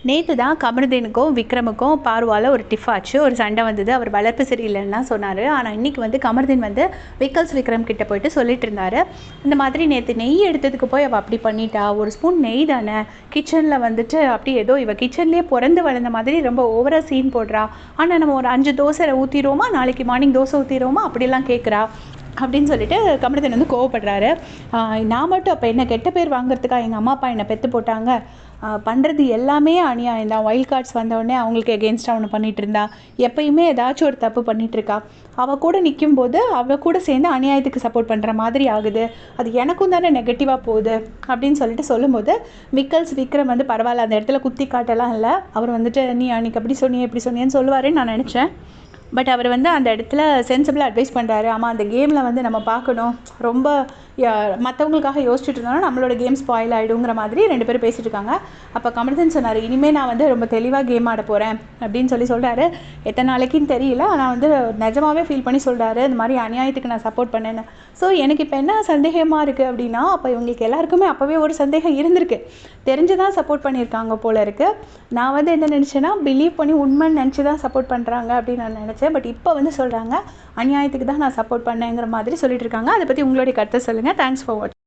நேற்று தான் கமருதீனுக்கும் விக்ரமுக்கும் பார்வால ஒரு டிஃப் ஆச்சு. ஒரு சண்டை வந்தது. அவர் வளர்ப்பு சரியில்லைன்னுலாம் சொன்னார். ஆனால் இன்றைக்கி வந்து கமருதீன் வந்து விக்ரம் கிட்ட போயிட்டு சொல்லிட்டு இருந்தார். இந்த மாதிரி நேற்று நெய் எடுத்ததுக்கு போய் அவள் அப்படி பண்ணிட்டா, ஒரு ஸ்பூன் நெய் தானே, கிச்சனில் வந்துட்டு அப்படி ஏதோ இவள் கிச்சன்லேயே பிறந்து வளர்ந்த மாதிரி ரொம்ப ஓவராக சீன் போடுறா. ஆனால் நம்ம ஒரு 5 தோசை ஊற்றிடுவோமா, நாளைக்கு மார்னிங் தோசை ஊற்றிடுவோமா அப்படிலாம் கேட்குறா அப்படின்னு சொல்லிட்டு கமருதீன் வந்து கோவப்படுறாரு. நான் மட்டும் அப்போ என்ன கெட்ட பேர் வாங்குறதுக்காக எங்கள் அம்மா அப்பா என்னை பெற்று போட்டாங்க, பண்ணுறது எல்லாமே அநியாயம் தான். வைல்ட் கார்ட்ஸ் வந்தவுடனே அவங்களுக்கு எகென்ஸ்டாக ஒன்று பண்ணிகிட்டு இருந்தா, எப்பயுமே ஏதாச்சும் ஒரு தப்பு பண்ணிகிட்ருக்கா. அவள் கூட நிற்கும் போது அவள் கூட சேர்ந்து அநியாயத்துக்கு சப்போர்ட் பண்ணுற மாதிரி ஆகுது, அது எனக்கும் தானே நெகட்டிவாக போகுது அப்படின்னு சொல்லிட்டு சொல்லும்போது விக்ரம் வந்து பரவாயில்ல, அந்த இடத்துல குத்தி காட்டலாம் இல்லை, அவர் வந்துட்டு நீ அன்றைக்கி அப்படி சொன்னியே இப்படி சொன்னியன்னு சொல்லுவாருன்னு நான் நினச்சேன். பட் அவர் வந்து அந்த இடத்துல சென்சிபிளாக அட்வைஸ் பண்ணுறாரு. ஆமாம், அந்த கேமில் வந்து நம்ம பார்க்கணும், ரொம்ப மற்றவங்களுக்காக யோசிச்சுட்டு இருந்தோம்னா நம்மளோட கேம் ஸ்பாயில் ஆகிடுங்கிற மாதிரி 2 பேரும் பேசிகிட்டு இருக்காங்க. அப்போ கமருதீன் சொன்னார், இனிமேல் நான் வந்து ரொம்ப தெளிவாக கேம் ஆட போகிறேன் அப்படின்னு சொல்கிறாரு. எத்தனை நாளைக்குன்னு தெரியல, ஆனால் வந்து நிஜமாகவே ஃபீல் பண்ணி சொல்கிறாரு, இந்த மாதிரி அநியாயத்துக்கு நான் சப்போர்ட் பண்ணேன்னு. ஸோ எனக்கு இப்போ என்ன சந்தேகமாக இருக்குது அப்படின்னா, அப்போ இவங்களுக்கு எல்லாருக்குமே அப்போவே ஒரு சந்தேகம் இருந்திருக்கு, தெரிஞ்சு தான் சப்போர்ட் பண்ணியிருக்காங்க போல இருக்குது. நான் வந்து என்ன நினச்சேன்னா, பிலீவ் பண்ணி உண்மைன்னு நினச்சி தான் சப்போர்ட் பண்ணுறாங்க அப்படின்னு நான் நினச்சேன். பட் இப்போ வந்து சொல்கிறாங்க அநியாயத்துக்கு தான் நான் சப்போர்ட் பண்ணேங்கிற மாதிரி சொல்லிட்டு இருக்காங்க. அதை பற்றி உங்களுடைய கருத்தை சொல்லுங்கள். தேங்க்ஸ் ஃபார் வாட்சிங்.